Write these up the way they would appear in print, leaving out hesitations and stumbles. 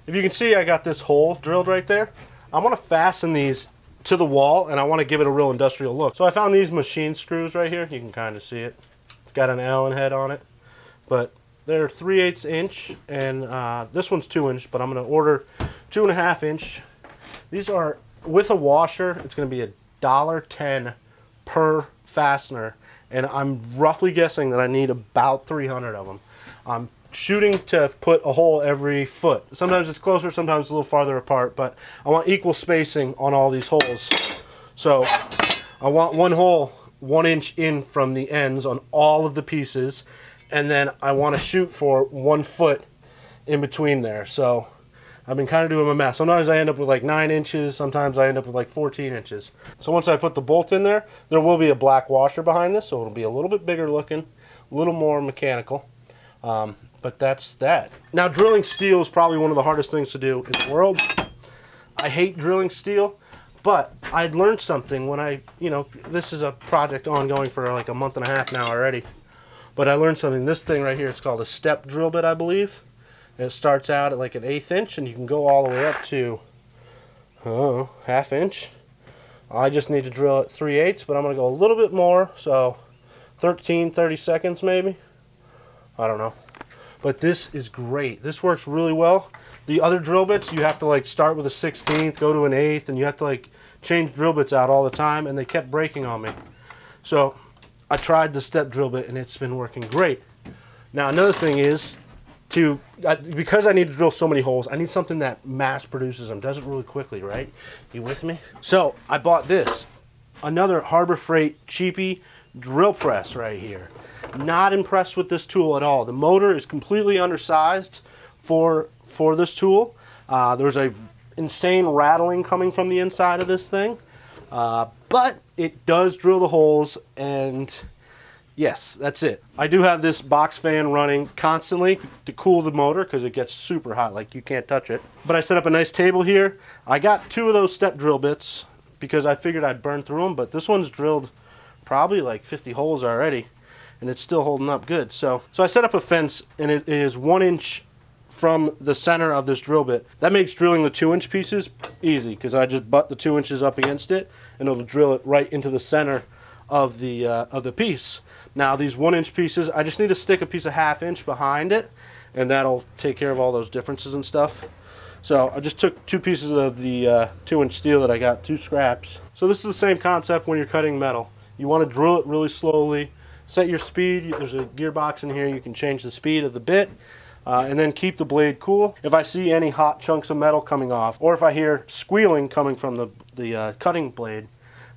If you can see, I got this hole drilled right there. I want to fasten these to the wall, and I want to give it a real industrial look. So I found these machine screws right here. You can kind of see it. It's got an Allen head on it, but they're 3/8 inch, and this one's 2 inch, but I'm going to order 2.5 inch. These are, with a washer, it's going to be $1.10 per fastener, and I'm roughly guessing that I need about 300 of them. I'm shooting to put a hole every foot. Sometimes it's closer, sometimes it's a little farther apart, but I want equal spacing on all these holes. So I want one hole 1 inch in from the ends on all of the pieces, and then I want to shoot for 1 foot in between there. So I've been kind of doing my math. Sometimes I end up with like 9 inches, sometimes I end up with like 14 inches. So once I put the bolt in there, there will be a black washer behind this, so it'll be a little bit bigger looking, a little more mechanical. But that's that. Now, drilling steel is probably one of the hardest things to do in the world. I hate drilling steel, but I'd learned something when this is a project ongoing for like a month and a half now already. But I learned something. This thing right here, it's called a step drill bit, I believe. And it starts out at like an 1/8 inch, and you can go all the way up to, ½ inch. I just need to drill at 3/8, but I'm going to go a little bit more, so 30 seconds maybe. I don't know. But this is great. This works really well. The other drill bits, you have to like start with a 1/16, go to an 1/8, and you have to like change drill bits out all the time, and they kept breaking on me. So I tried the step drill bit, and it's been working great. Now another thing is, because I need to drill so many holes, I need something that mass produces them, does it really quickly, right? You with me? So I bought this, another Harbor Freight cheapy drill press right here. Not impressed with this tool at all. The motor is completely undersized for this tool. There's a insane rattling coming from the inside of this thing, but it does drill the holes, and yes, that's it. I do have this box fan running constantly to cool the motor because it gets super hot, like you can't touch it. But I set up a nice table here. I got 2 of those step drill bits because I figured I'd burn through them, but this one's drilled probably like 50 holes already, and it's still holding up good. So I set up a fence, and it is 1 inch from the center of this drill bit. That makes drilling the 2-inch pieces easy because I just butt the 2 inches up against it, and it'll drill it right into the center of the piece. Now these 1-inch pieces, I just need to stick a piece of ½ inch behind it, and that'll take care of all those differences and stuff. So I just took 2 pieces of the 2-inch steel that I got, 2 scraps. So this is the same concept when you're cutting metal. You want to drill it really slowly, set your speed. There's a gearbox in here, you can change the speed of the bit, and then keep the blade cool. If I see any hot chunks of metal coming off, or if I hear squealing coming from the cutting blade,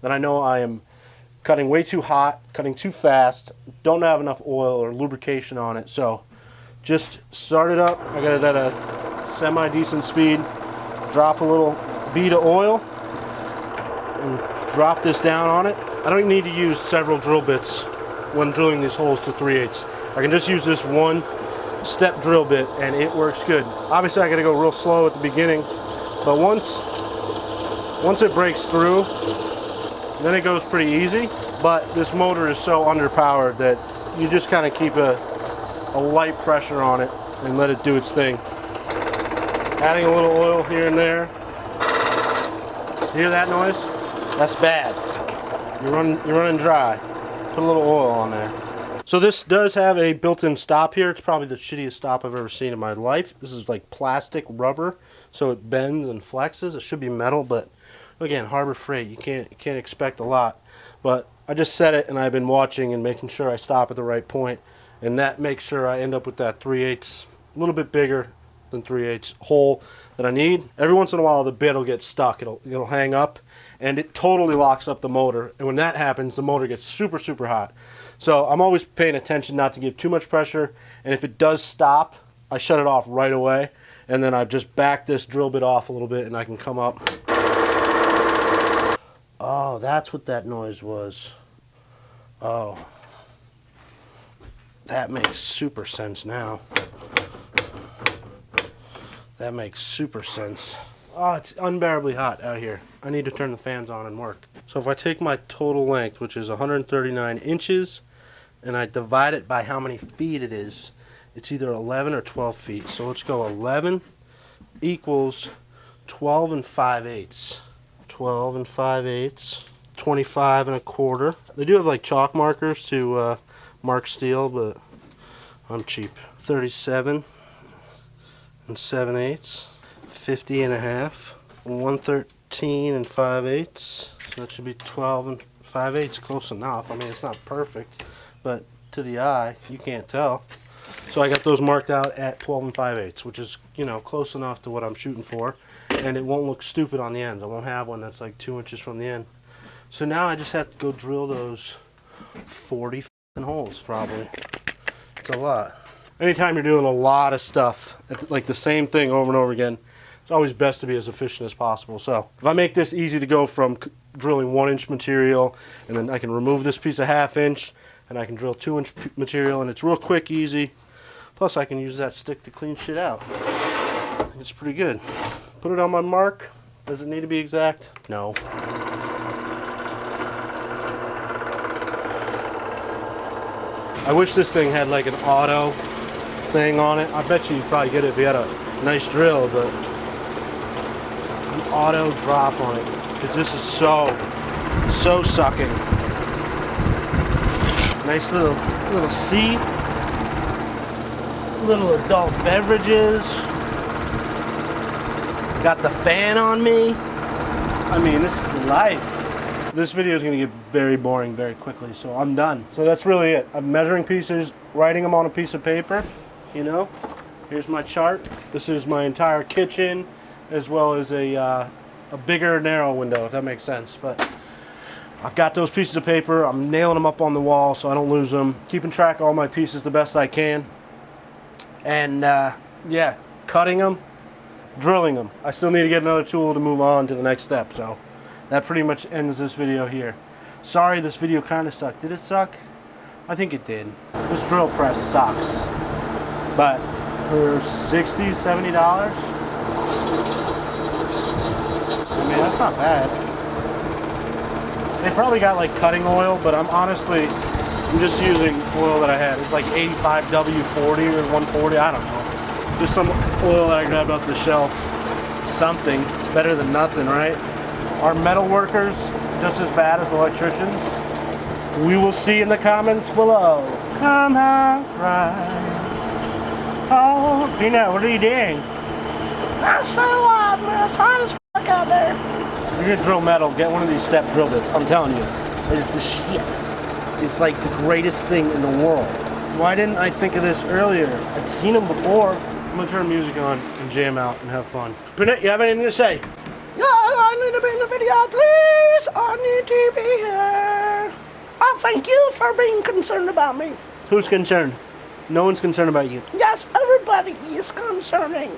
then I know I am cutting way too hot, cutting too fast, don't have enough oil or lubrication on it. So just start it up. I got it at a semi-decent speed. Drop a little bead of oil and drop this down on it. I don't need to use several drill bits when drilling these holes to 3/8. I can just use this one step drill bit, and it works good. Obviously I got to go real slow at the beginning, but once it breaks through, then it goes pretty easy. But this motor is so underpowered that you just kind of keep a light pressure on it and let it do its thing. Adding a little oil here and there. Hear that noise? That's bad. You're running dry. Put a little oil on there. So this does have a built-in stop here. It's probably the shittiest stop I've ever seen in my life. This is like plastic rubber, so it bends and flexes. It should be metal, but again, Harbor Freight, you can't expect a lot. But I just set it, and I've been watching and making sure I stop at the right point, and that makes sure I end up with that 3/8, a little bit bigger than 3/8 hole that I need. Every once in a while the bit will get stuck. It'll hang up, and it totally locks up the motor, and when that happens the motor gets super hot. So I'm always paying attention not to give too much pressure, and if it does stop, I shut it off right away, and then I just back this drill bit off a little bit, and I can come up. Oh, that's what that noise was. Oh, that makes super sense now. That makes super sense. Oh, it's unbearably hot out here. I need to turn the fans on and work. So if I take my total length, which is 139 inches, and I divide it by how many feet it is, it's either 11 or 12 feet. So let's go 11 equals 12 and 5/8. 12 and 5/8. 25 and a quarter. They do have like chalk markers to mark steel, but I'm cheap. 37 and 7/8. 50 and a half. 113 and 5/8. So that should be 12 and 5/8. Close enough. I mean, it's not perfect, but to the eye, you can't tell. So I got those marked out at 12 and 5/8, which is, you know, close enough to what I'm shooting for. And it won't look stupid on the ends. I won't have one that's like 2 inches from the end. So now I just have to go drill those 40 holes, probably. It's a lot. Anytime you're doing a lot of stuff, like the same thing over and over again, it's always best to be as efficient as possible. So if I make this easy to go from drilling 1-inch material, and then I can remove this piece of 1/2 inch, and I can drill 2-inch material, and it's real quick, easy. Plus I can use that stick to clean shit out. It's pretty good. Put it on my mark. Does it need to be exact? No. I wish this thing had like an auto thing on it. I bet you'd probably get it if you had a nice drill, but an auto drop on it, because this is so sucking. Nice little seat, little adult beverages. Got the fan on me. I mean, this is life. This video is going to get very boring very quickly, so I'm done. So that's really it. I'm measuring pieces, writing them on a piece of paper, you know. Here's my chart. This is my entire kitchen, as well as a bigger narrow window, if that makes sense. But I've got those pieces of paper. I'm nailing them up on the wall so I don't lose them. Keeping track of all my pieces the best I can. And yeah, cutting them, drilling them. I still need to get another tool to move on to the next step, so that pretty much ends this video here. Sorry, this video kind of sucked. Did it suck? I think it did. This drill press sucks. But for $60, $70, I mean, that's not bad. They probably got like cutting oil, but I'm just using oil that I had. It's like 85W40 or 140, I don't know. Just some oil that I grabbed off the shelf. Something. It's better than nothing, right? Are metal workers just as bad as electricians? We will see in the comments below. Come on, right. Oh, Peanut, what are you doing? I'm so alive, man. It's hot as fuck out there. If you're gonna drill metal, get one of these step drill bits. I'm telling you, it's the shit. It's like the greatest thing in the world. Why didn't I think of this earlier? I'd seen them before. I'm gonna turn music on and jam out and have fun. Peanut, you have anything to say? Yeah, I need to be in the video, please. I need to be here. Oh, thank you for being concerned about me. Who's concerned? No one's concerned about you. Yes, everybody is concerning.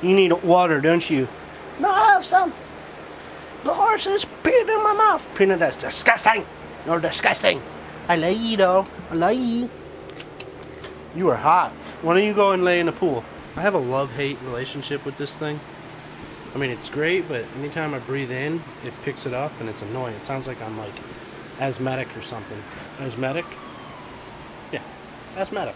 You need water, don't you? No, I have some. The horse is peeing in my mouth. Peanut, that's disgusting. You're disgusting. I love you, though. I love you. You are hot. Why don't you go and lay in the pool? I have a love-hate relationship with this thing. I mean, it's great, but anytime I breathe in, it picks it up, and it's annoying. It sounds like I'm, like, asthmatic or something. Asthmatic? Yeah, asthmatic.